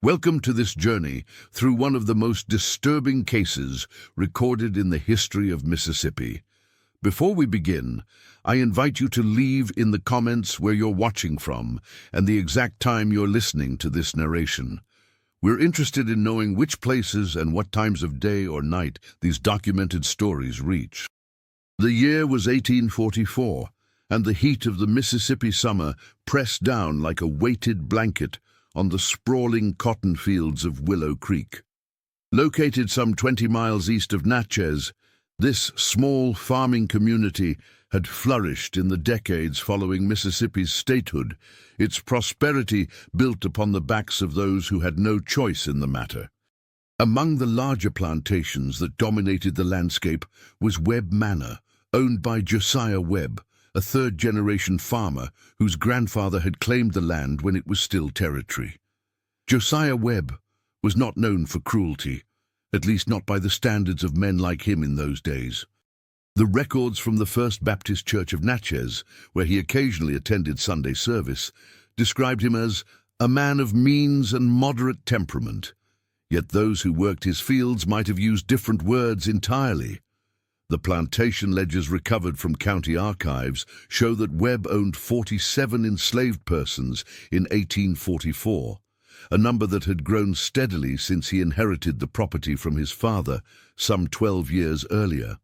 Welcome to this journey through one of the most disturbing cases recorded in the history of Mississippi. Before we begin, I invite you to leave in the comments where you're watching from and the exact time you're listening to this narration. We're interested in knowing which places and what times of day or night these documented stories reach. The year was 1844, and the heat of the Mississippi summer pressed down like a weighted blanket on the sprawling cotton fields of Willow Creek. Located some 20 miles east of Natchez, this small farming community had flourished in the decades following Mississippi's statehood, its prosperity built upon the backs of those who had no choice in the matter. Among the larger plantations that dominated the landscape was Webb Manor, owned by Josiah Webb, a third-generation farmer whose grandfather had claimed the land when it was still territory. Josiah Webb was not known for cruelty, at least not by the standards of men like him in those days. The records from the First Baptist Church of Natchez, where he occasionally attended Sunday service, described him as a man of means and moderate temperament, yet those who worked his fields might have used different words entirely. The plantation ledgers recovered from county archives show that Webb owned 47 enslaved persons in 1844, a number that had grown steadily since he inherited the property from his father some 12 years earlier.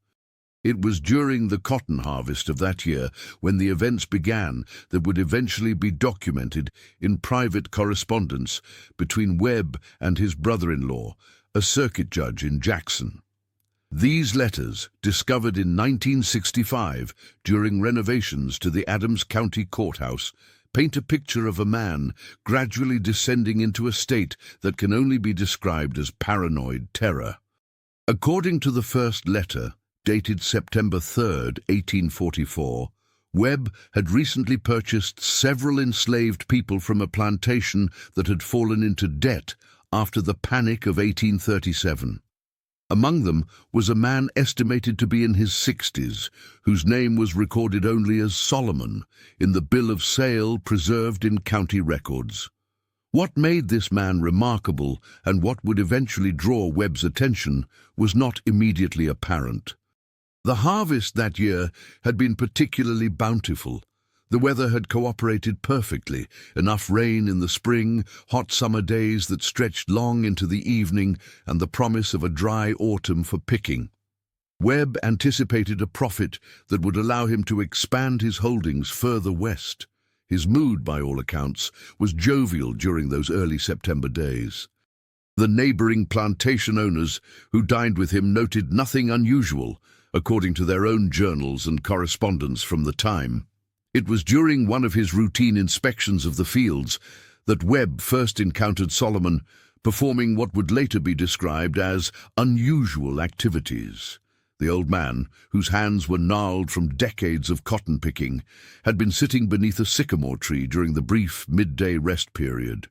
It was during the cotton harvest of that year when the events began that would eventually be documented in private correspondence between Webb and his brother-in-law, a circuit judge in Jackson. These letters, discovered in 1965 during renovations to the Adams County Courthouse, paint a picture of a man gradually descending into a state that can only be described as paranoid terror. According to the first letter, dated September 3, 1844, Webb had recently purchased several enslaved people from a plantation that had fallen into debt after the Panic of 1837. Among them was a man estimated to be in his 60s, whose name was recorded only as Solomon in the bill of sale preserved in county records. What made this man remarkable and what would eventually draw Webb's attention was not immediately apparent. The harvest that year had been particularly bountiful. The weather had cooperated perfectly, enough rain in the spring, hot summer days that stretched long into the evening, and the promise of a dry autumn for picking. Webb anticipated a profit that would allow him to expand his holdings further west. His mood, by all accounts, was jovial during those early September days. The neighboring plantation owners who dined with him noted nothing unusual, according to their own journals and correspondence from the time. It was during one of his routine inspections of the fields that Webb first encountered Solomon performing what would later be described as unusual activities. The old man, whose hands were gnarled from decades of cotton picking, had been sitting beneath a sycamore tree during the brief midday rest period.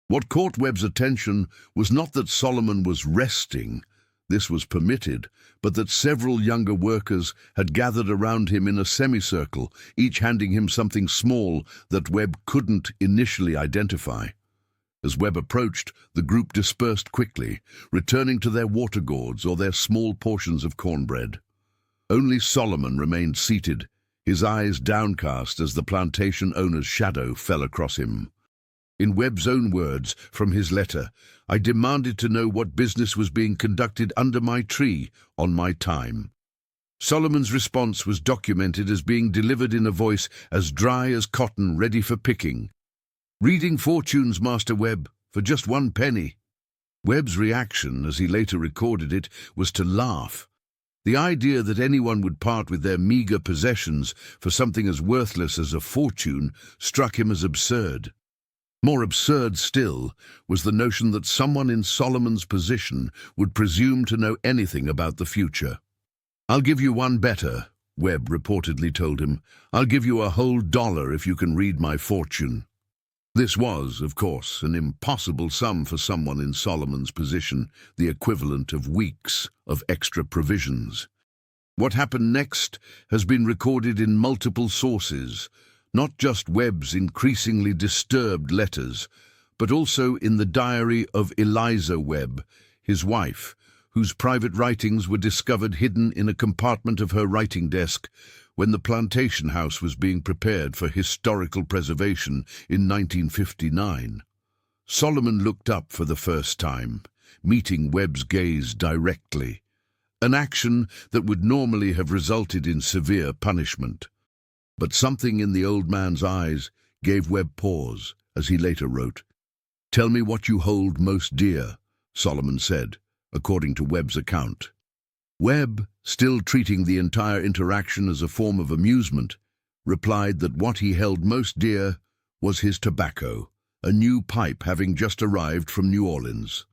What caught Webb's attention was not that Solomon was resting. This was permitted, but that several younger workers had gathered around him in a semicircle, each handing him something small that Webb couldn't initially identify. As Webb approached, the group dispersed quickly, returning to their water gourds or their small portions of cornbread. Only Solomon remained seated, his eyes downcast as the plantation owner's shadow fell across him. In Webb's own words from his letter, I demanded to know what business was being conducted under my tree on my time. Solomon's response was documented as being delivered in a voice as dry as cotton ready for picking. Reading fortunes, Master Webb, for just 1 penny. Webb's reaction, as he later recorded it, was to laugh. The idea that anyone would part with their meager possessions for something as worthless as a fortune struck him as absurd. More absurd still was the notion that someone in Solomon's position would presume to know anything about the future. "I'll give you one better," Webb reportedly told him. "I'll give you a whole $1 if you can read my fortune." This was, of course, an impossible sum for someone in Solomon's position, the equivalent of weeks of extra provisions. What happened next has been recorded in multiple sources, not just Webb's increasingly disturbed letters, but also in the diary of Eliza Webb, his wife, whose private writings were discovered hidden in a compartment of her writing desk when the plantation house was being prepared for historical preservation in 1959. Solomon looked up for the first time, meeting Webb's gaze directly, an action that would normally have resulted in severe punishment. But something in the old man's eyes gave Webb pause, as he later wrote. "Tell me what you hold most dear," Solomon said, according to Webb's account. Webb, still treating the entire interaction as a form of amusement, replied that what he held most dear was his tobacco, a new pipe having just arrived from New Orleans.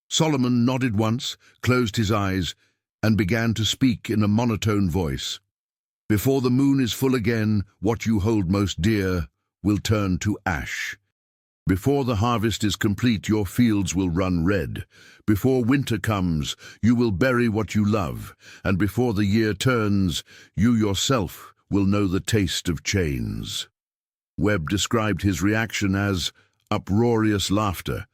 Solomon nodded once, closed his eyes, and began to speak in a monotone voice. "Before the moon is full again, what you hold most dear will turn to ash. Before the harvest is complete, your fields will run red. Before winter comes, you will bury what you love, and before the year turns, you yourself will know the taste of chains." Webb described his reaction as uproarious laughter,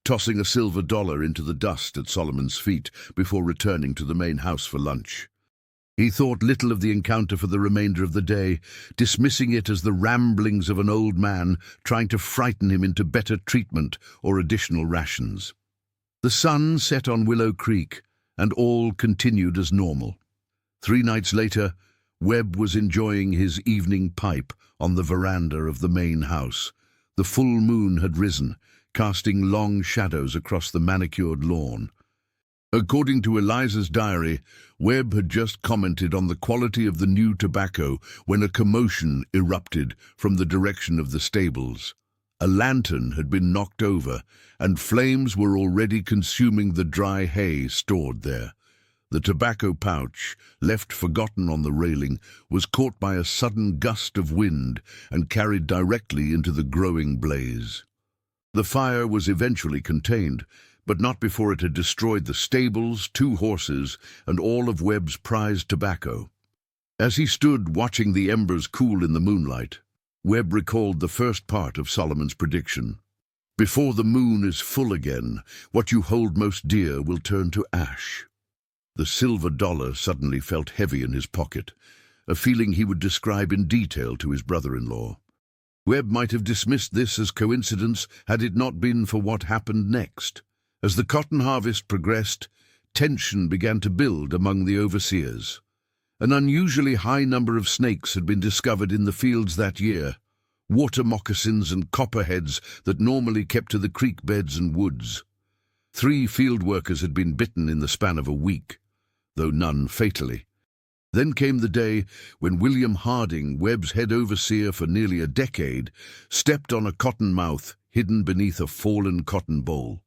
tossing a silver dollar into the dust at Solomon's feet before returning to the main house for lunch. He thought little of the encounter for the remainder of the day, dismissing it as the ramblings of an old man trying to frighten him into better treatment or additional rations. The sun set on Willow Creek, and all continued as normal. 3 nights later, Webb was enjoying his evening pipe on the veranda of the main house. The full moon had risen, casting long shadows across the manicured lawn. According to Eliza's diary, Webb had just commented on the quality of the new tobacco when a commotion erupted from the direction of the stables. A lantern had been knocked over, and flames were already consuming the dry hay stored there. The tobacco pouch, left forgotten on the railing, was caught by a sudden gust of wind and carried directly into the growing blaze. The fire was eventually contained, but not before it had destroyed the stables, 2 horses, and all of Webb's prized tobacco. As he stood watching the embers cool in the moonlight, Webb recalled the first part of Solomon's prediction. "Before the moon is full again, what you hold most dear will turn to ash." The silver dollar suddenly felt heavy in his pocket, a feeling he would describe in detail to his brother-in-law. Webb might have dismissed this as coincidence had it not been for what happened next. As the cotton harvest progressed, tension began to build among the overseers. An unusually high number of snakes had been discovered in the fields that year, water moccasins and copperheads that normally kept to the creek beds and woods. 3 field workers had been bitten in the span of a week, though none fatally. Then came the day when William Harding, Webb's head overseer for nearly a decade, stepped on a cottonmouth hidden beneath a fallen cotton boll.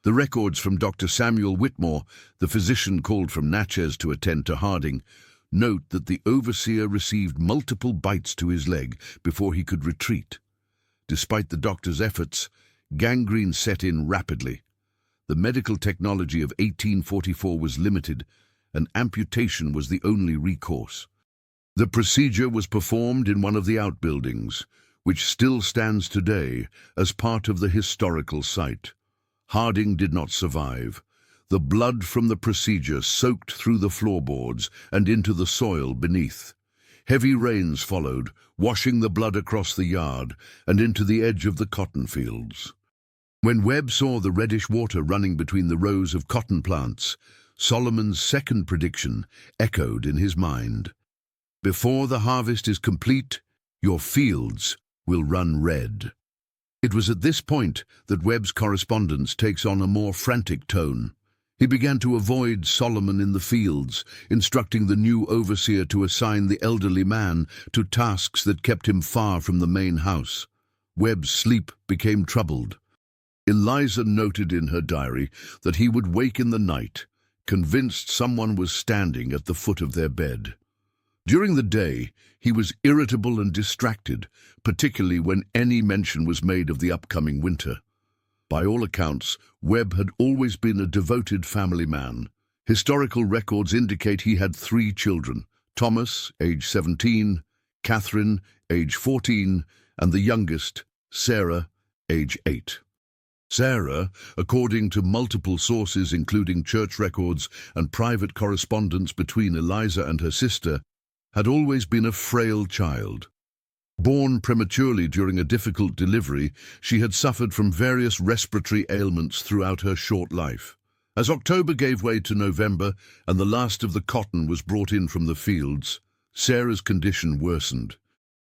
The records from Dr. Samuel Whitmore, the physician called from Natchez to attend to Harding, note that the overseer received multiple bites to his leg before he could retreat. Despite the doctor's efforts, gangrene set in rapidly. The medical technology of 1844 was limited, and amputation was the only recourse. The procedure was performed in one of the outbuildings, which still stands today as part of the historical site. Harding did not survive. The blood from the procedure soaked through the floorboards and into the soil beneath. Heavy rains followed, washing the blood across the yard and into the edge of the cotton fields. When Webb saw the reddish water running between the rows of cotton plants, Solomon's second prediction echoed in his mind. "Before the harvest is complete, your fields will run red." It was at this point that Webb's correspondence takes on a more frantic tone. He began to avoid Solomon in the fields, instructing the new overseer to assign the elderly man to tasks that kept him far from the main house. Webb's sleep became troubled. Eliza noted in her diary that he would wake in the night, convinced someone was standing at the foot of their bed. During the day, he was irritable and distracted, particularly when any mention was made of the upcoming winter. By all accounts, Webb had always been a devoted family man. Historical records indicate he had 3 children, Thomas, age 17, Catherine, age 14, and the youngest, Sarah, age 8. Sarah, according to multiple sources including church records and private correspondence between Eliza and her sister, had always been a frail child. Born prematurely during a difficult delivery, she had suffered from various respiratory ailments throughout her short life. As October gave way to November and the last of the cotton was brought in from the fields, Sarah's condition worsened.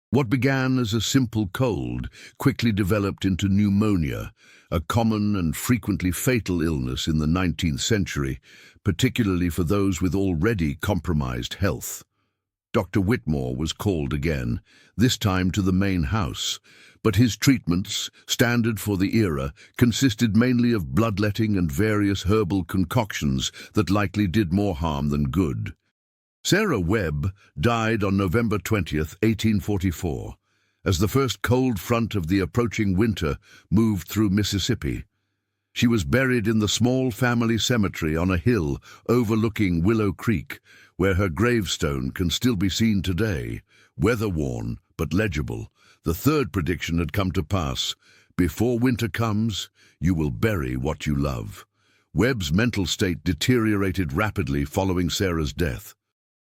What began as a simple cold quickly developed into pneumonia, a common and frequently fatal illness in the 19th century, particularly for those with already compromised health. Dr. Whitmore was called again, this time to the main house, but his treatments, standard for the era, consisted mainly of bloodletting and various herbal concoctions that likely did more harm than good. Sarah Webb died on November 20th, 1844, as the first cold front of the approaching winter moved through Mississippi. She was buried in the small family cemetery on a hill overlooking Willow Creek, where her gravestone can still be seen today, weather-worn but legible. The third prediction had come to pass. Before winter comes, you will bury what you love. Webb's mental state deteriorated rapidly following Sarah's death.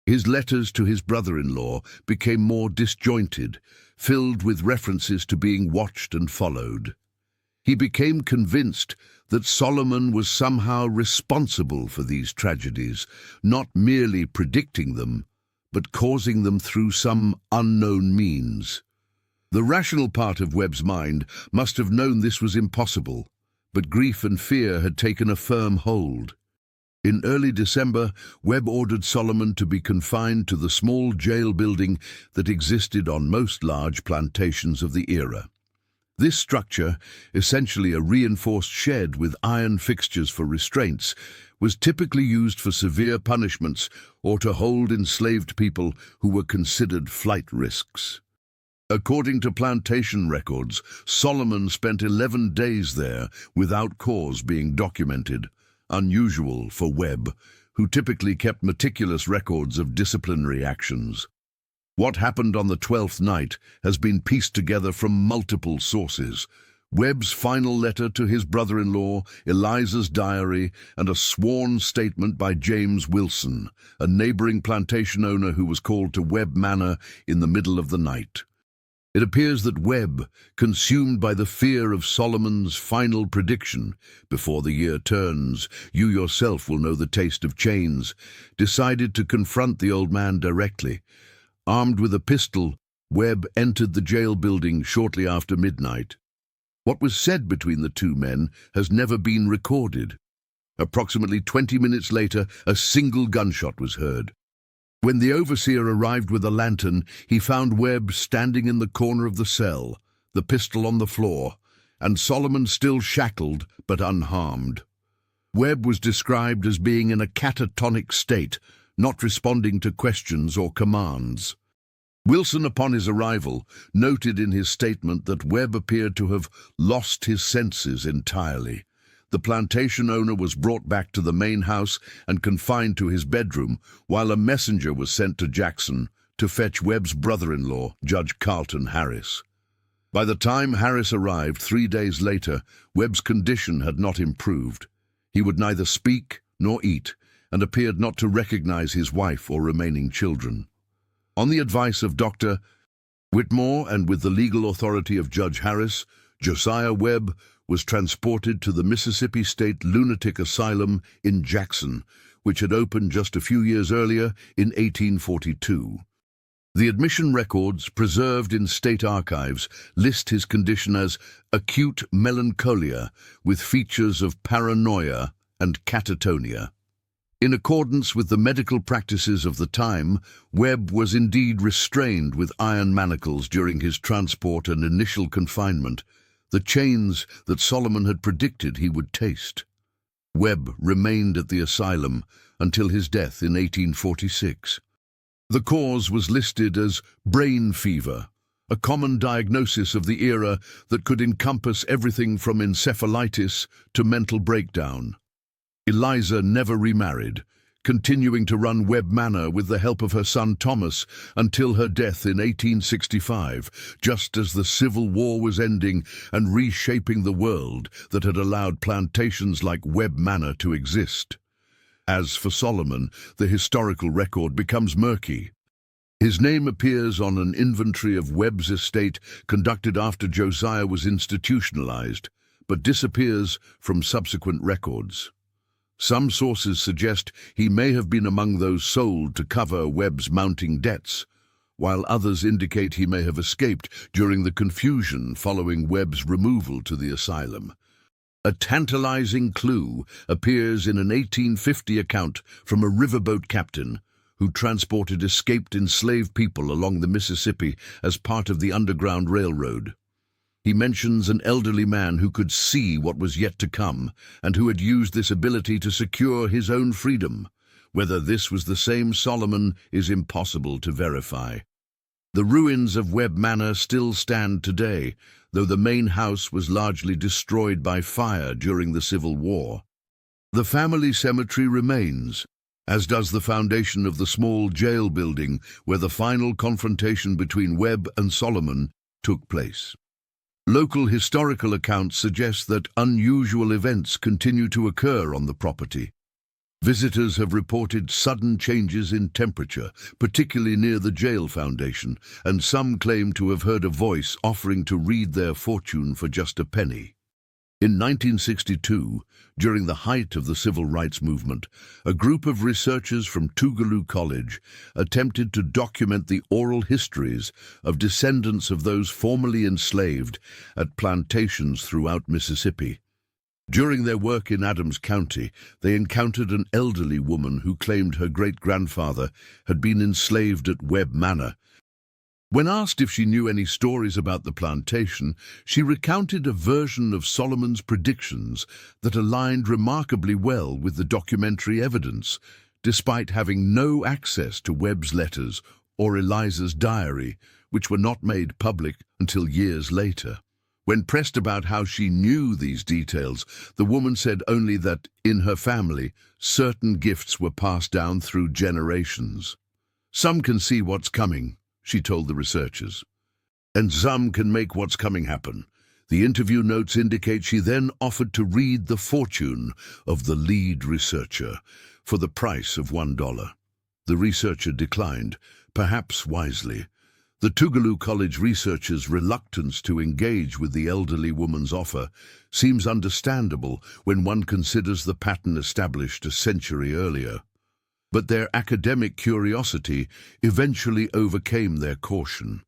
His letters to his brother-in-law became more disjointed, filled with references to being watched and followed. He became convinced that Solomon was somehow responsible for these tragedies, not merely predicting them, but causing them through some unknown means. The rational part of Webb's mind must have known this was impossible, but grief and fear had taken a firm hold. In early December, Webb ordered Solomon to be confined to the small jail building that existed on most large plantations of the era. This structure, essentially a reinforced shed with iron fixtures for restraints, was typically used for severe punishments or to hold enslaved people who were considered flight risks. According to plantation records, Solomon spent 11 days there without cause being documented, unusual for Webb, who typically kept meticulous records of disciplinary actions. What happened on the 12th night has been pieced together from multiple sources. Webb's final letter to his brother-in-law, Eliza's diary, and a sworn statement by James Wilson, a neighboring plantation owner who was called to Webb Manor in the middle of the night. It appears that Webb, consumed by the fear of Solomon's final prediction, "Before the year turns, you yourself will know the taste of chains," decided to confront the old man directly. Armed with a pistol, Webb entered the jail building shortly after midnight. What was said between the two men has never been recorded. Approximately 20 minutes later, a single gunshot was heard. When the overseer arrived with a lantern, he found Webb standing in the corner of the cell, the pistol on the floor, and Solomon still shackled but unharmed. Webb was described as being in a catatonic state, not responding to questions or commands. Wilson, upon his arrival, noted in his statement that Webb appeared to have lost his senses entirely. The plantation owner was brought back to the main house and confined to his bedroom, while a messenger was sent to Jackson to fetch Webb's brother-in-law, Judge Carlton Harris. By the time Harris arrived 3 days later, Webb's condition had not improved. He would neither speak nor eat, and appeared not to recognize his wife or remaining children. On the advice of Dr. Whitmore and with the legal authority of Judge Harris, Josiah Webb was transported to the Mississippi State Lunatic Asylum in Jackson, which had opened just a few years earlier in 1842. The admission records, preserved in state archives, list his condition as acute melancholia with features of paranoia and catatonia. In accordance with the medical practices of the time, Webb was indeed restrained with iron manacles during his transport and initial confinement, the chains that Solomon had predicted he would taste. Webb remained at the asylum until his death in 1846. The cause was listed as brain fever, a common diagnosis of the era that could encompass everything from encephalitis to mental breakdown. Eliza never remarried, continuing to run Webb Manor with the help of her son Thomas until her death in 1865, just as the Civil War was ending and reshaping the world that had allowed plantations like Webb Manor to exist. As for Solomon, the historical record becomes murky. His name appears on an inventory of Webb's estate conducted after Josiah was institutionalized, but disappears from subsequent records. Some sources suggest he may have been among those sold to cover Webb's mounting debts, while others indicate he may have escaped during the confusion following Webb's removal to the asylum. A tantalizing clue appears in an 1850 account from a riverboat captain who transported escaped enslaved people along the Mississippi as part of the Underground Railroad. He mentions an elderly man who could see what was yet to come and who had used this ability to secure his own freedom. Whether this was the same Solomon is impossible to verify. The ruins of Webb Manor still stand today, though the main house was largely destroyed by fire during the Civil War. The family cemetery remains, as does the foundation of the small jail building where the final confrontation between Webb and Solomon took place. Local historical accounts suggest that unusual events continue to occur on the property. Visitors have reported sudden changes in temperature, particularly near the jail foundation, and some claim to have heard a voice offering to read their fortune for just a penny. In 1962, during the height of the civil rights movement, a group of researchers from Tougaloo College attempted to document the oral histories of descendants of those formerly enslaved at plantations throughout Mississippi. During their work in Adams County, they encountered an elderly woman who claimed her great-grandfather had been enslaved at Webb Manor. When asked if she knew any stories about the plantation, she recounted a version of Solomon's predictions that aligned remarkably well with the documentary evidence, despite having no access to Webb's letters or Eliza's diary, which were not made public until years later. When pressed about how she knew these details, the woman said only that, in her family, certain gifts were passed down through generations. "Some can see what's coming," she told the researchers, "and some can make what's coming happen." The interview notes indicate she then offered to read the fortune of the lead researcher for the price of $1. The researcher declined, perhaps wisely. The Tougaloo College researchers' reluctance to engage with the elderly woman's offer seems understandable when one considers the pattern established a century earlier. But their academic curiosity eventually overcame their caution.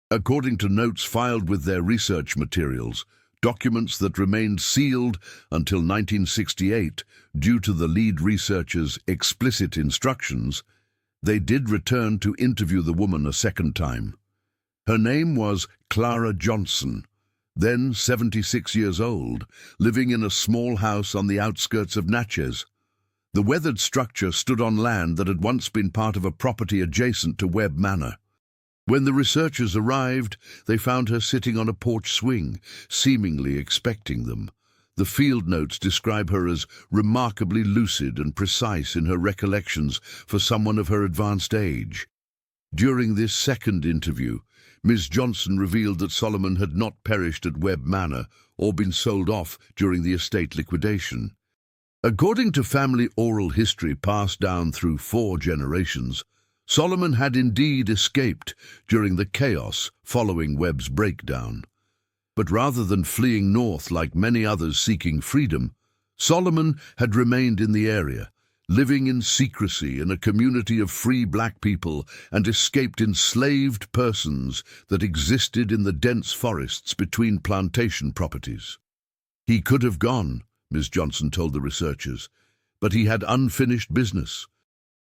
According to notes filed with their research materials, documents that remained sealed until 1968 due to the lead researcher's explicit instructions, they did return to interview the woman a second time. Her name was Clara Johnson, then 76 years old, living in a small house on the outskirts of Natchez. The weathered structure stood on land that had once been part of a property adjacent to Webb Manor. When the researchers arrived, they found her sitting on a porch swing, seemingly expecting them. The field notes describe her as remarkably lucid and precise in her recollections for someone of her advanced age. During this second interview, Ms. Johnson revealed that Solomon had not perished at Webb Manor or been sold off during the estate liquidation. According to family oral history passed down through 4 generations, Solomon had indeed escaped during the chaos following Webb's breakdown. But rather than fleeing north like many others seeking freedom, Solomon had remained in the area, living in secrecy in a community of free black people and escaped enslaved persons that existed in the dense forests between plantation properties. He could have gone, Ms. Johnson told the researchers, but he had unfinished business.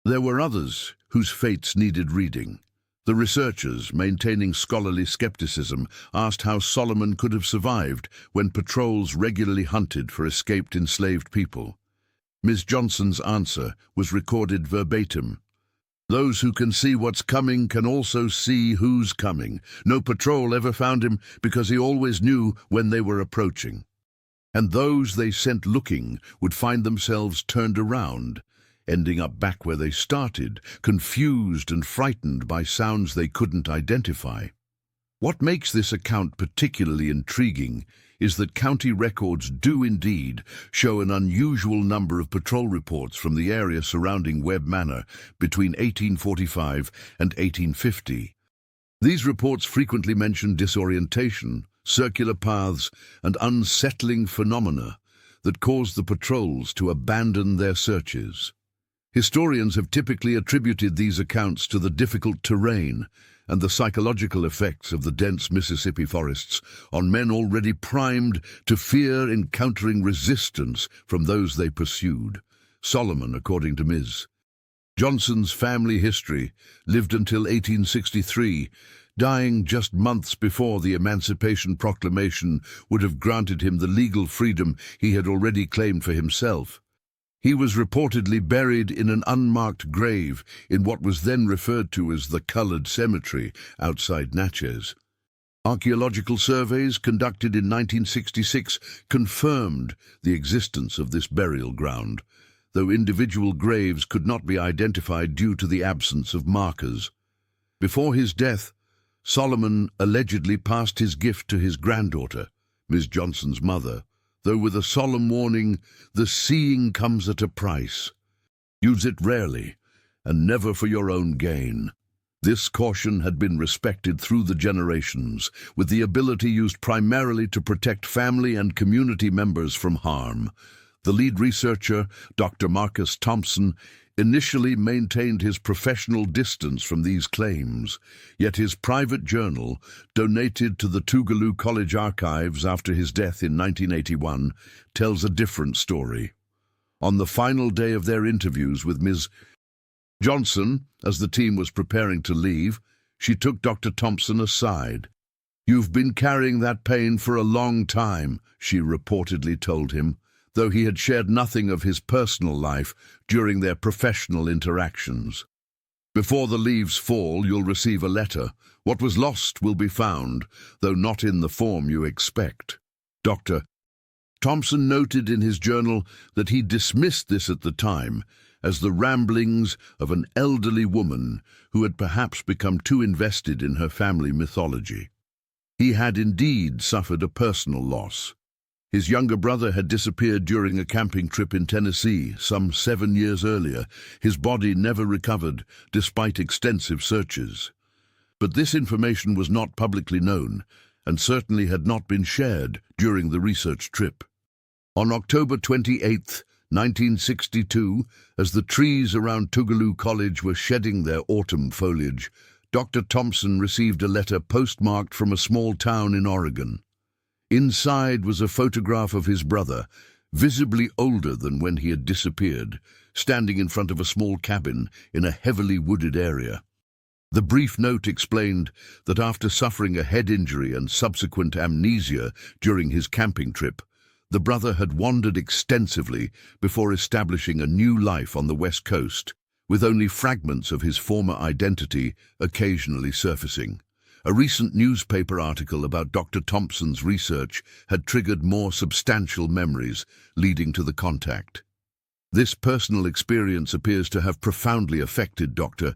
There were others whose fates needed reading. The researchers, maintaining scholarly skepticism, asked how Solomon could have survived when patrols regularly hunted for escaped enslaved people. Ms. Johnson's answer was recorded verbatim. "Those who can see what's coming can also see who's coming. No patrol ever found him because he always knew when they were approaching. And those they sent looking would find themselves turned around. ending up back where they started, confused and frightened by sounds they couldn't identify. What makes this account particularly intriguing is that county records do indeed show an unusual number of patrol reports from the area surrounding Webb Manor between 1845 and 1850. These reports frequently mention disorientation, circular paths, and unsettling phenomena that caused the patrols to abandon their searches. Historians have typically attributed these accounts to the difficult terrain and the psychological effects of the dense Mississippi forests on men already primed to fear encountering resistance from those they pursued. Solomon, according to Ms. Johnson's family history, lived until 1863, dying just months before the Emancipation Proclamation would have granted him the legal freedom he had already claimed for himself. He was reportedly buried in an unmarked grave in what was then referred to as the Colored Cemetery outside Natchez. Archaeological surveys conducted in 1966 confirmed the existence of this burial ground, though individual graves could not be identified due to the absence of markers. Before his death, Solomon allegedly passed his gift to his granddaughter, Ms. Johnson's mother, though with a solemn warning, the seeing comes at a price. Use it rarely, and never for your own gain. This caution had been respected through the generations, with the ability used primarily to protect family and community members from harm. The lead researcher, Dr. Marcus Thompson, initially maintained his professional distance from these claims, yet his private journal, donated to the Tougaloo College archives after his death in 1981, tells a different story. On the final day of their interviews with Ms. Johnson, as the team was preparing to leave, she took Dr. Thompson aside. "You've been carrying that pain for a long time," she reportedly told him, though he had shared nothing of his personal life during their professional interactions. "Before the leaves fall, you'll receive a letter. What was lost will be found, though not in the form you expect." Dr. Thompson noted in his journal that he dismissed this at the time as the ramblings of an elderly woman who had perhaps become too invested in her family mythology. He had indeed suffered a personal loss. His younger brother had disappeared during a camping trip in Tennessee some 7 years earlier. His body never recovered, despite extensive searches. But this information was not publicly known, and certainly had not been shared during the research trip. On October 28, 1962, as the trees around Tougaloo College were shedding their autumn foliage, Dr. Thompson received a letter postmarked from a small town in Oregon. Inside was a photograph of his brother, visibly older than when he had disappeared, standing in front of a small cabin in a heavily wooded area. The brief note explained that after suffering a head injury and subsequent amnesia during his camping trip, the brother had wandered extensively before establishing a new life on the West Coast, with only fragments of his former identity occasionally surfacing. A recent newspaper article about Dr. Thompson's research had triggered more substantial memories, leading to the contact. This personal experience appears to have profoundly affected Dr.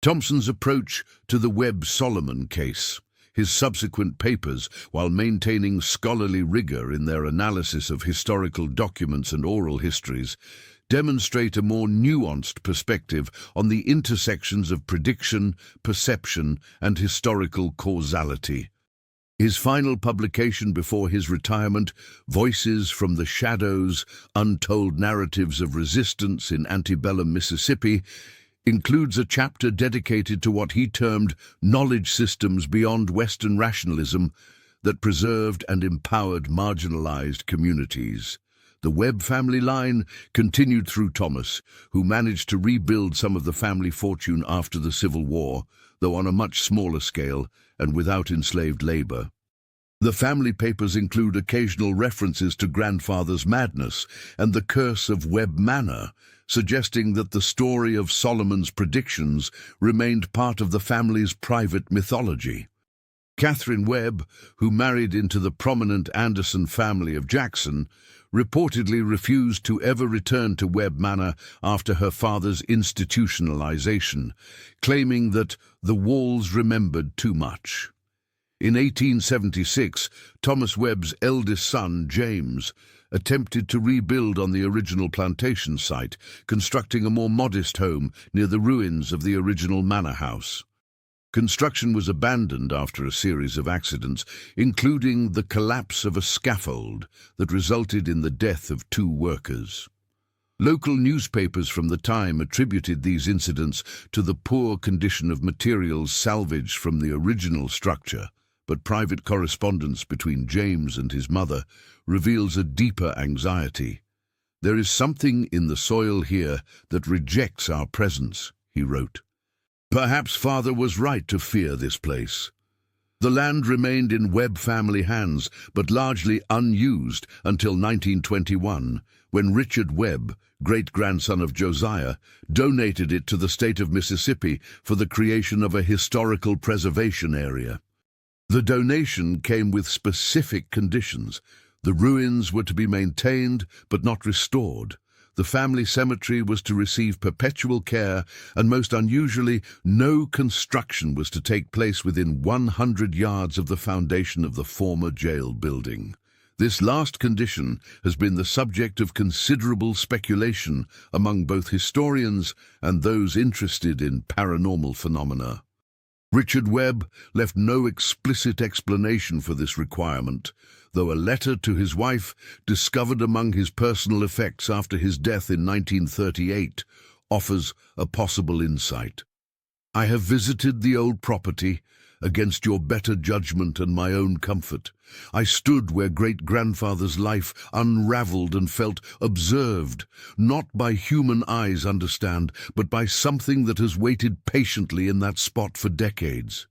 Thompson's approach to the Webb-Solomon case. His subsequent papers, while maintaining scholarly rigor in their analysis of historical documents and oral histories, demonstrate a more nuanced perspective on the intersections of prediction, perception, and historical causality. His final publication before his retirement, Voices from the Shadows, Untold Narratives of Resistance in Antebellum Mississippi, includes a chapter dedicated to what he termed knowledge systems beyond Western rationalism that preserved and empowered marginalized communities. The Webb family line continued through Thomas, who managed to rebuild some of the family fortune after the Civil War, though on a much smaller scale and without enslaved labor. The family papers include occasional references to grandfather's madness and the curse of Webb Manor, suggesting that the story of Solomon's predictions remained part of the family's private mythology. Catherine Webb, who married into the prominent Anderson family of Jackson, reportedly refused to ever return to Webb Manor after her father's institutionalization, claiming that the walls remembered too much. In 1876, Thomas Webb's eldest son, James, attempted to rebuild on the original plantation site, constructing a more modest home near the ruins of the original manor house. Construction was abandoned after a series of accidents, including the collapse of a scaffold that resulted in the death of 2 workers. Local newspapers from the time attributed these incidents to the poor condition of materials salvaged from the original structure, but private correspondence between James and his mother reveals a deeper anxiety. "There is something in the soil here that rejects our presence," he wrote. Perhaps father was right to fear this place. The land remained in Webb family hands, but largely unused until 1921, when Richard Webb, great-grandson of Josiah, donated it to the state of Mississippi for the creation of a historical preservation area. The donation came with specific conditions. The ruins were to be maintained but not restored. The family cemetery was to receive perpetual care, and most unusually, no construction was to take place within 100 yards of the foundation of the former jail building. This last condition has been the subject of considerable speculation among both historians and those interested in paranormal phenomena. Richard Webb left no explicit explanation for this requirement, though a letter to his wife, discovered among his personal effects after his death in 1938, offers a possible insight. "I have visited the old property against your better judgment and my own comfort. I stood where great-grandfather's life unraveled and felt observed, not by human eyes, understand, but by something that has waited patiently in that spot for decades.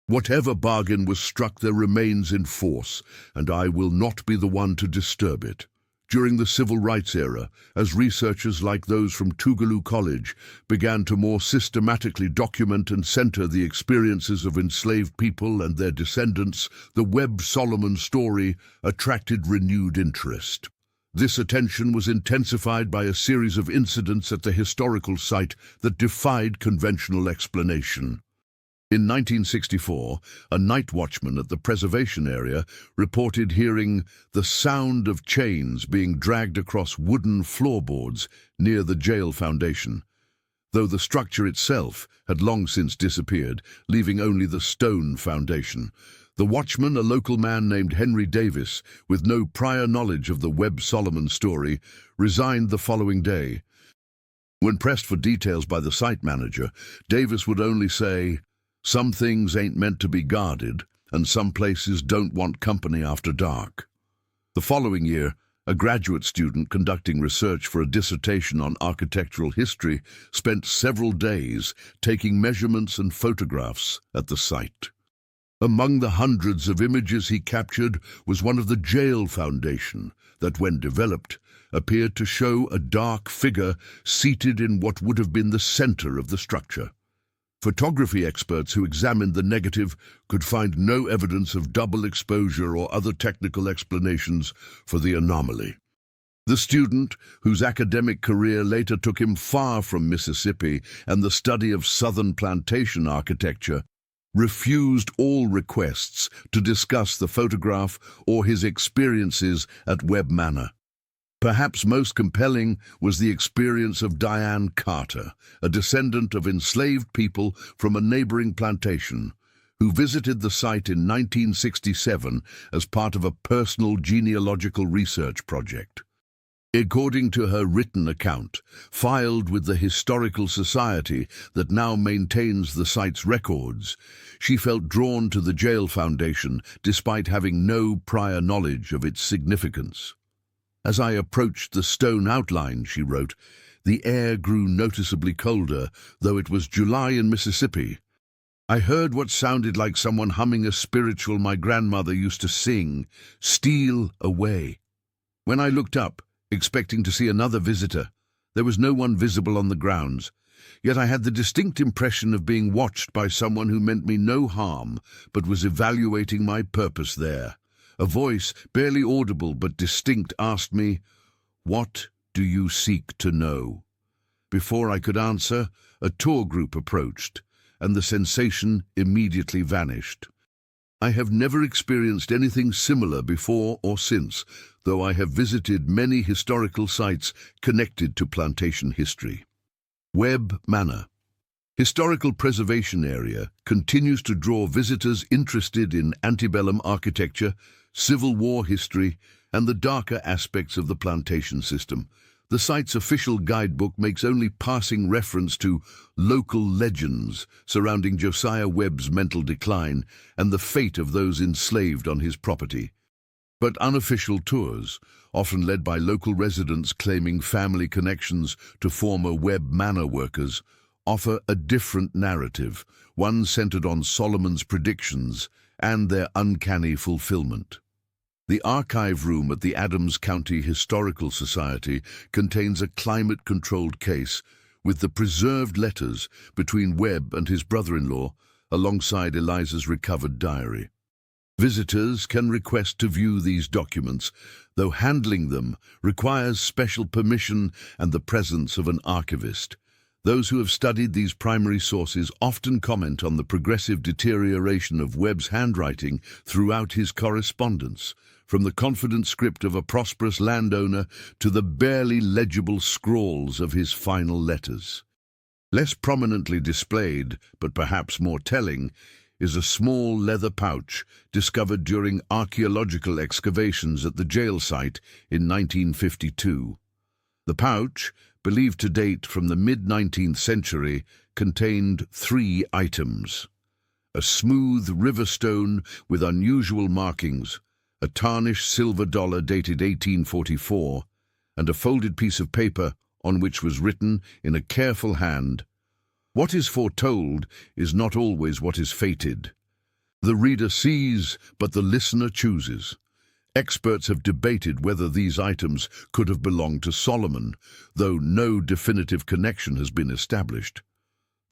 Whatever bargain was struck, there remains in force, and I will not be the one to disturb it." During the Civil Rights era, as researchers like those from Tougaloo College began to more systematically document and center the experiences of enslaved people and their descendants, the Webb-Solomon story attracted renewed interest. This attention was intensified by a series of incidents at the historical site that defied conventional explanation. In 1964, a night watchman at the preservation area reported hearing the sound of chains being dragged across wooden floorboards near the jail foundation, though the structure itself had long since disappeared, leaving only the stone foundation. The watchman, a local man named Henry Davis, with no prior knowledge of the Webb-Solomon story, resigned the following day. When pressed for details by the site manager, Davis would only say, "Some things ain't meant to be guarded, and some places don't want company after dark." The following year, a graduate student conducting research for a dissertation on architectural history spent several days taking measurements and photographs at the site. Among the hundreds of images he captured was one of the jail foundation that, when developed, appeared to show a dark figure seated in what would have been the center of the structure. Photography experts who examined the negative could find no evidence of double exposure or other technical explanations for the anomaly. The student, whose academic career later took him far from Mississippi and the study of Southern plantation architecture, refused all requests to discuss the photograph or his experiences at Webb Manor. Perhaps most compelling was the experience of Diane Carter, a descendant of enslaved people from a neighboring plantation, who visited the site in 1967 as part of a personal genealogical research project. According to her written account, filed with the Historical Society that now maintains the site's records, she felt drawn to the jail foundation despite having no prior knowledge of its significance. "As I approached the stone outline," she wrote, "the air grew noticeably colder, though it was July in Mississippi. I heard what sounded like someone humming a spiritual my grandmother used to sing, 'Steal Away.' When I looked up, expecting to see another visitor, there was no one visible on the grounds, yet I had the distinct impression of being watched by someone who meant me no harm, but was evaluating my purpose there. A voice, barely audible but distinct, asked me, "What do you seek to know?" Before I could answer, a tour group approached, and the sensation immediately vanished. I have never experienced anything similar before or since, though I have visited many historical sites connected to plantation history. Webb Manor. Historical Preservation Area continues to draw visitors interested in antebellum architecture, Civil War history, and the darker aspects of the plantation system. The site's official guidebook makes only passing reference to local legends surrounding Josiah Webb's mental decline and the fate of those enslaved on his property. But unofficial tours, often led by local residents claiming family connections to former Webb Manor workers, offer a different narrative, one centered on Solomon's predictions and their uncanny fulfillment. The archive room at the Adams County Historical Society contains a climate-controlled case with the preserved letters between Webb and his brother-in-law alongside Eliza's recovered diary. Visitors can request to view these documents, though handling them requires special permission and the presence of an archivist. Those who have studied these primary sources often comment on the progressive deterioration of Webb's handwriting throughout his correspondence, from the confident script of a prosperous landowner to the barely legible scrawls of his final letters. Less prominently displayed, but perhaps more telling, is a small leather pouch discovered during archaeological excavations at the jail site in 1952. The pouch, believed to date from the mid-19th century, contained 3 items: a smooth river stone with unusual markings, a tarnished silver dollar dated 1844, and a folded piece of paper on which was written in a careful hand, "What is foretold is not always what is fated. The reader sees, but the listener chooses." Experts have debated whether these items could have belonged to Solomon, though no definitive connection has been established.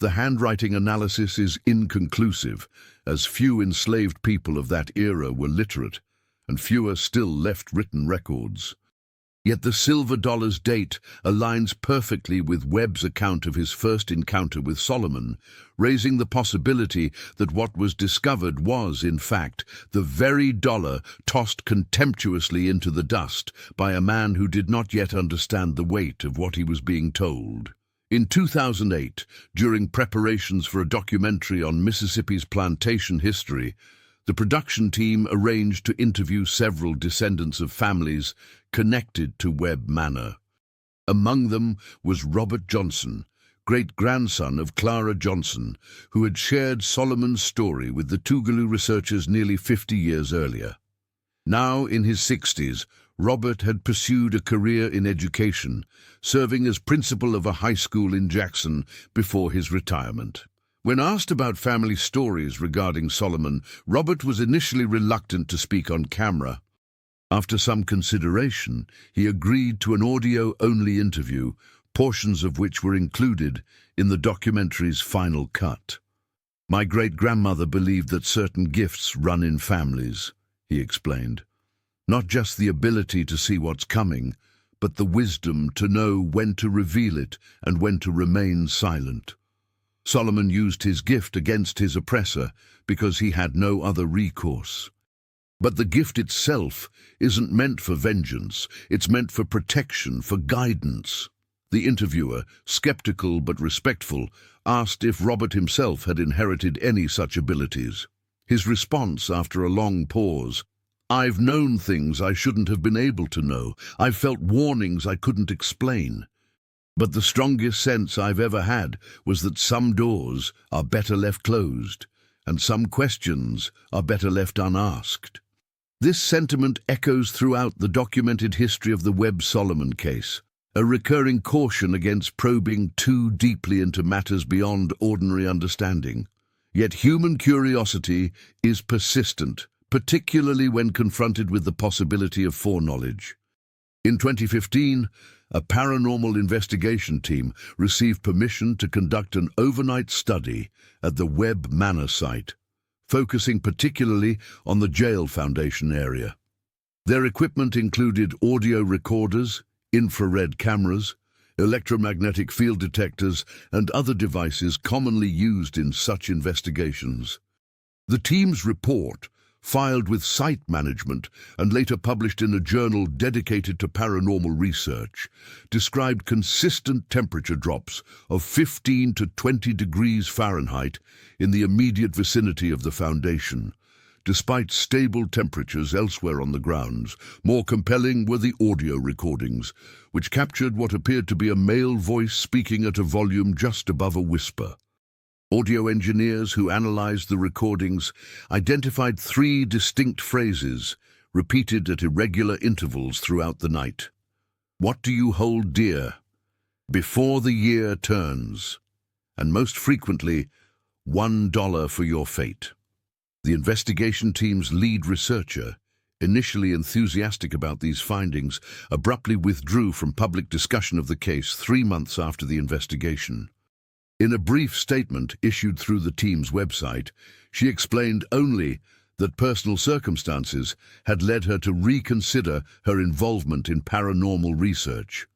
The handwriting analysis is inconclusive, as few enslaved people of that era were literate, and fewer still left written records. Yet the silver dollar's date aligns perfectly with Webb's account of his first encounter with Solomon, raising the possibility that what was discovered was, in fact, the very dollar tossed contemptuously into the dust by a man who did not yet understand the weight of what he was being told. In 2008, during preparations for a documentary on Mississippi's plantation history, the production team arranged to interview several descendants of families connected to Webb Manor. Among them was Robert Johnson, great-grandson of Clara Johnson, who had shared Solomon's story with the Tougaloo researchers nearly 50 years earlier. Now in his 60s, Robert had pursued a career in education, serving as principal of a high school in Jackson before his retirement. When asked about family stories regarding Solomon, Robert was initially reluctant to speak on camera. After some consideration, he agreed to an audio-only interview, portions of which were included in the documentary's final cut. "My great-grandmother believed that certain gifts run in families," he explained. "Not just the ability to see what's coming, but the wisdom to know when to reveal it and when to remain silent. Solomon used his gift against his oppressor because he had no other recourse. But the gift itself isn't meant for vengeance, it's meant for protection, for guidance." The interviewer, skeptical but respectful, asked if Robert himself had inherited any such abilities. His response, after a long pause, "I've known things I shouldn't have been able to know. I've felt warnings I couldn't explain. But the strongest sense I've ever had was that some doors are better left closed, and some questions are better left unasked." This sentiment echoes throughout the documented history of the Webb-Solomon case, a recurring caution against probing too deeply into matters beyond ordinary understanding. Yet human curiosity is persistent, particularly when confronted with the possibility of foreknowledge. In 2015, a paranormal investigation team received permission to conduct an overnight study at the Webb Manor site. focusing particularly on the jail foundation area. Their equipment included audio recorders, infrared cameras, electromagnetic field detectors, and other devices commonly used in such investigations. The team's report, filed with site management and later published in a journal dedicated to paranormal research, described consistent temperature drops of 15 to 20 degrees Fahrenheit in the immediate vicinity of the foundation. Despite stable temperatures elsewhere on the grounds, more compelling were the audio recordings, which captured what appeared to be a male voice speaking at a volume just above a whisper. Audio engineers who analyzed the recordings identified 3 distinct phrases, repeated at irregular intervals throughout the night. "What do you hold dear?" "Before the year turns." And most frequently, $1 for your fate. The investigation team's lead researcher, initially enthusiastic about these findings, abruptly withdrew from public discussion of the case 3 months after the investigation. In a brief statement issued through the team's website, she explained only that personal circumstances had led her to reconsider her involvement in paranormal research.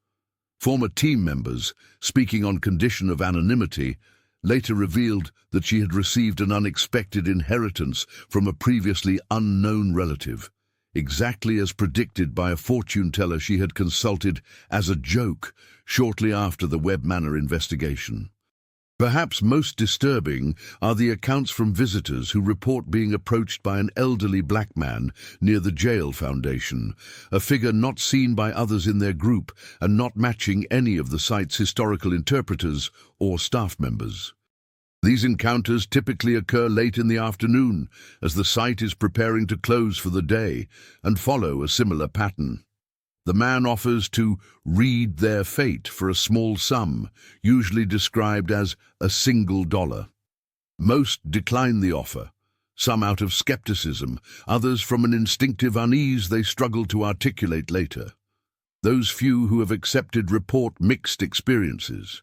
Former team members, speaking on condition of anonymity, later revealed that she had received an unexpected inheritance from a previously unknown relative, exactly as predicted by a fortune teller she had consulted as a joke shortly after the Webb Manor investigation. Perhaps most disturbing are the accounts from visitors who report being approached by an elderly black man near the jail foundation, a figure not seen by others in their group and not matching any of the site's historical interpreters or staff members. These encounters typically occur late in the afternoon, as the site is preparing to close for the day, and follow a similar pattern. The man offers to read their fate for a small sum, usually described as a single dollar. Most decline the offer, some out of skepticism, others from an instinctive unease they struggle to articulate later. Those few who have accepted report mixed experiences.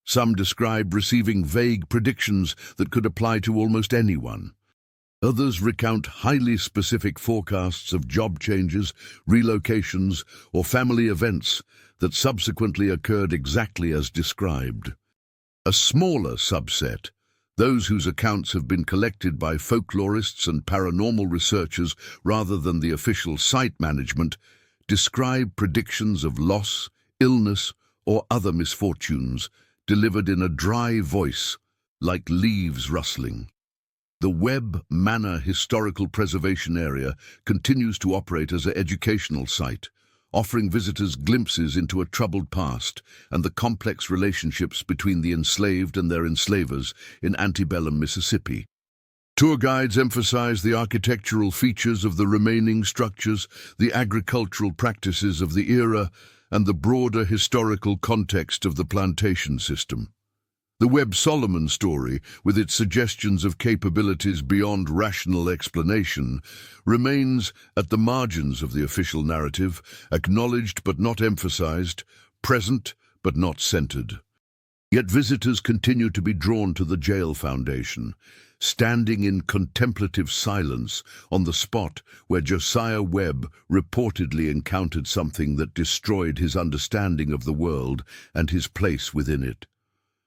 Some describe receiving vague predictions that could apply to almost anyone. Others recount highly specific forecasts of job changes, relocations, or family events that subsequently occurred exactly as described. A smaller subset, those whose accounts have been collected by folklorists and paranormal researchers rather than the official site management, describe predictions of loss, illness, or other misfortunes, delivered in a dry voice, like leaves rustling. The Webb Manor Historical Preservation Area continues to operate as an educational site, offering visitors glimpses into a troubled past and the complex relationships between the enslaved and their enslavers in antebellum Mississippi. Tour guides emphasize the architectural features of the remaining structures, the agricultural practices of the era, and the broader historical context of the plantation system. The Webb-Solomon story, with its suggestions of capabilities beyond rational explanation, remains at the margins of the official narrative, acknowledged but not emphasized, present but not centered. Yet visitors continue to be drawn to the jail foundation, standing in contemplative silence on the spot where Josiah Webb reportedly encountered something that destroyed his understanding of the world and his place within it.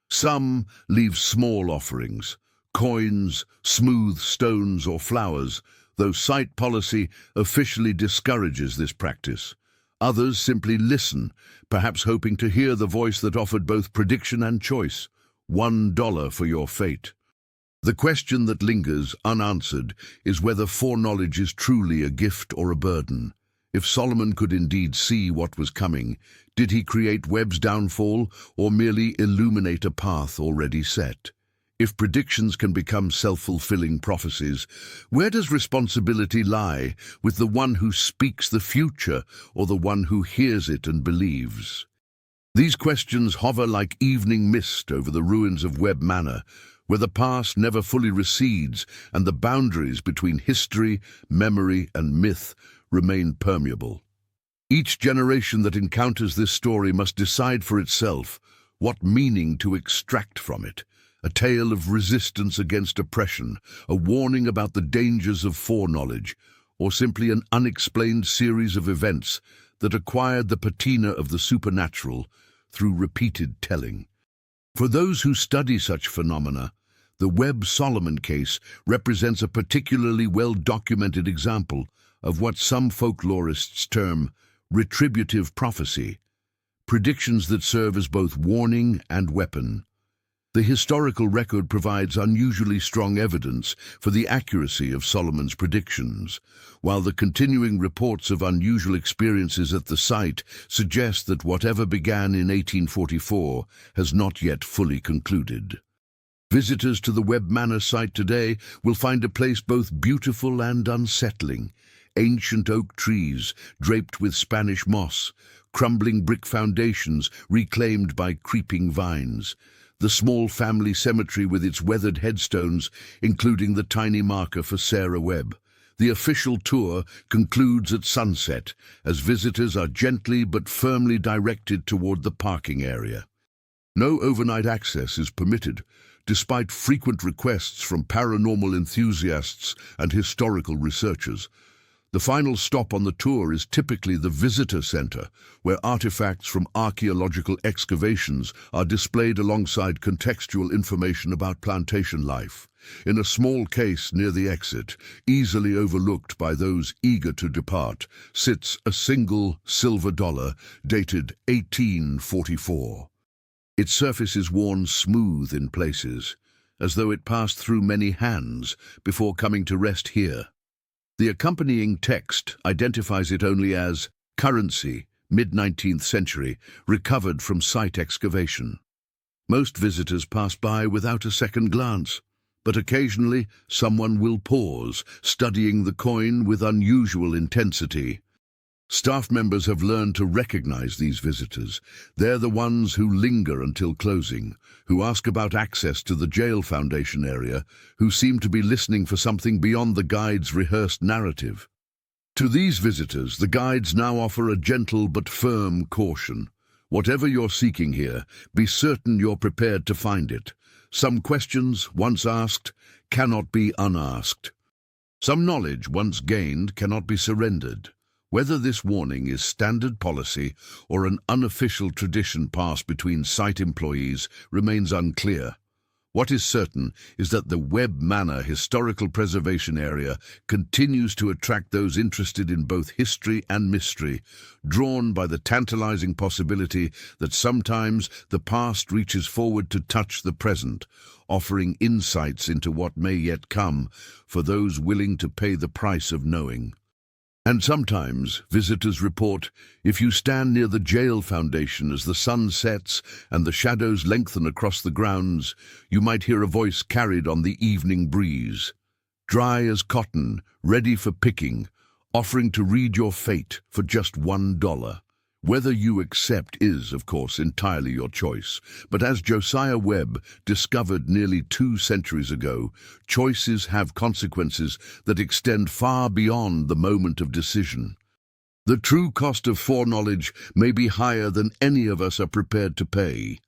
Some leave small offerings, coins, smooth stones or flowers, though site policy officially discourages this practice. Others simply listen, perhaps hoping to hear the voice that offered both prediction and choice, $1 for your fate. The question that lingers unanswered is whether foreknowledge is truly a gift or a burden. If Solomon could indeed see what was coming, did he create Webb's downfall or merely illuminate a path already set? If predictions can become self-fulfilling prophecies, where does responsibility lie, with the one who speaks the future or the one who hears it and believes? These questions hover like evening mist over the ruins of Webb Manor, where the past never fully recedes and the boundaries between history, memory, and myth remain permeable. Each generation that encounters this story must decide for itself what meaning to extract from it, a tale of resistance against oppression, a warning about the dangers of foreknowledge, or simply an unexplained series of events that acquired the patina of the supernatural through repeated telling. For those who study such phenomena, the Webb-Solomon case represents a particularly well-documented example of what some folklorists term retributive prophecy, predictions that serve as both warning and weapon. The historical record provides unusually strong evidence for the accuracy of Solomon's predictions, while the continuing reports of unusual experiences at the site suggest that whatever began in 1844 has not yet fully concluded. Visitors to the Webb Manor site today will find a place both beautiful and unsettling. Ancient oak trees draped with Spanish moss, crumbling brick foundations reclaimed by creeping vines, the small family cemetery with its weathered headstones, including the tiny marker for Sarah Webb. The official tour concludes at sunset, as visitors are gently but firmly directed toward the parking area. No overnight access is permitted, despite frequent requests from paranormal enthusiasts and historical researchers. The final stop on the tour is typically the visitor center, where artifacts from archaeological excavations are displayed alongside contextual information about plantation life. In a small case near the exit, easily overlooked by those eager to depart, sits a single silver dollar dated 1844. Its surface is worn smooth in places, as though it passed through many hands before coming to rest here. The accompanying text identifies it only as currency, mid-19th century, recovered from site excavation. Most visitors pass by without a second glance, but occasionally someone will pause, studying the coin with unusual intensity. Staff members have learned to recognize these visitors. They're the ones who linger until closing, who ask about access to the jail foundation area, who seem to be listening for something beyond the guide's rehearsed narrative. To these visitors, the guides now offer a gentle but firm caution. Whatever you're seeking here, be certain you're prepared to find it. Some questions, once asked, cannot be unasked. Some knowledge, once gained, cannot be surrendered. Whether this warning is standard policy or an unofficial tradition passed between site employees remains unclear. What is certain is that the Webb Manor Historical Preservation Area continues to attract those interested in both history and mystery, drawn by the tantalizing possibility that sometimes the past reaches forward to touch the present, offering insights into what may yet come for those willing to pay the price of knowing. And sometimes, visitors report, if you stand near the jail foundation as the sun sets and the shadows lengthen across the grounds, you might hear a voice carried on the evening breeze. Dry as cotton, ready for picking, offering to read your fate for just $1. Whether you accept is, of course, entirely your choice. But as Josiah Webb discovered nearly 2 centuries ago, choices have consequences that extend far beyond the moment of decision. The true cost of foreknowledge may be higher than any of us are prepared to pay.